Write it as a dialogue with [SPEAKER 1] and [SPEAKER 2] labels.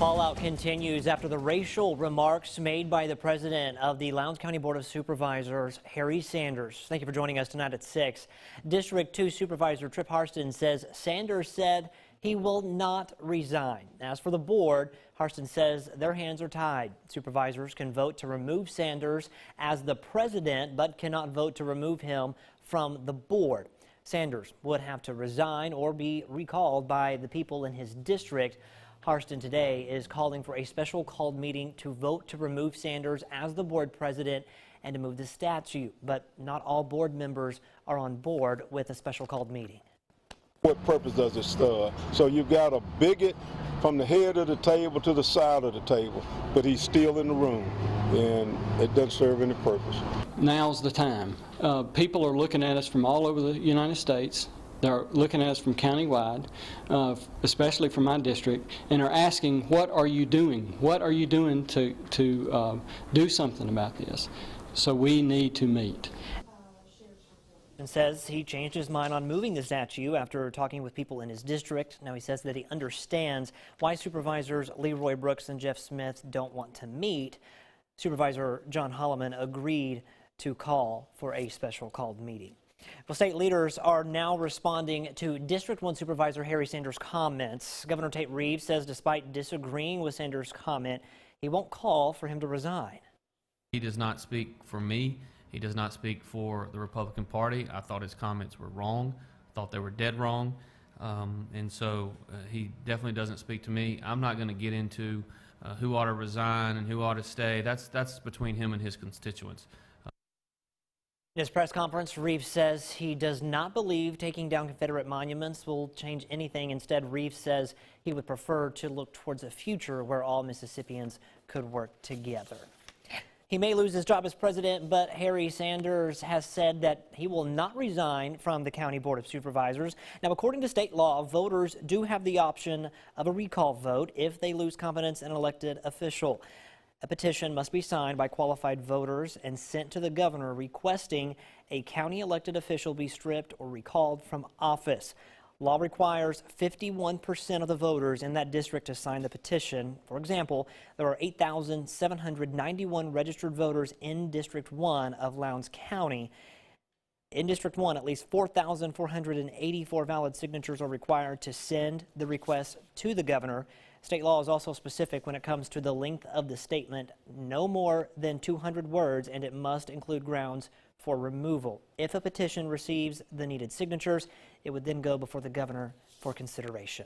[SPEAKER 1] Fallout continues after the racial remarks made by the president of the Lowndes County Board of Supervisors, Harry Sanders. Thank you for joining us tonight at 6. District 2 Supervisor Trip Harston says Sanders said he will not resign. As for the board, Harston says their hands are tied. Supervisors can vote to remove Sanders as the president, but cannot vote to remove him from the board. Sanders would have to resign or be recalled by the people in his district. Harston today is calling for a special called meeting to vote to remove Sanders as the board president and to move the statute, but not all board members are on board with a special called meeting.
[SPEAKER 2] What purpose does it serve? So you've got a bigot from the head of the table to the side of the table, but he's still in the room, and it doesn't serve any purpose.
[SPEAKER 3] Now's the time. People are looking at us from all over the United States. They're looking at us from countywide, especially from my district, and are asking, what are you doing? What are you doing to do something about this? So we need to meet.
[SPEAKER 1] And says he changed his mind on moving the statue after talking with people in his district. Now he says that he understands why Supervisors Leroy Brooks and Jeff Smith don't want to meet. Supervisor John Holloman agreed to call for a special called meeting. Well, state leaders are now responding to District 1 Supervisor Harry Sanders' comments. Governor Tate Reeves says despite disagreeing with Sanders' comment, he won't call for him to resign.
[SPEAKER 4] He does not speak for me. He does not speak for the Republican Party. I thought his comments were wrong. I thought they were dead wrong. And so he definitely doesn't speak to me. I'm not going to get into who ought to resign and who ought to stay. That's between him and his constituents.
[SPEAKER 1] In his press conference, Reeves says he does not believe taking down Confederate monuments will change anything. Instead, Reeves says he would prefer to look towards a future where all Mississippians could work together. He may lose his job as president, but Harry Sanders has said that he will not resign from the County Board of Supervisors. Now, according to state law, voters do have the option of a recall vote if they lose confidence in an elected official. A petition must be signed by qualified voters and sent to the governor requesting a county elected official be stripped or recalled from office. Law requires 51% of the voters in that district to sign the petition. For example, there are 8,791 registered voters in District 1 of Lowndes County. In District 1, at least 4,484 valid signatures are required to send the request to the governor. State law is also specific when it comes to the length of the statement, no more than 200 words, and it must include grounds for removal. If a petition receives the needed signatures, it would then go before the governor for consideration.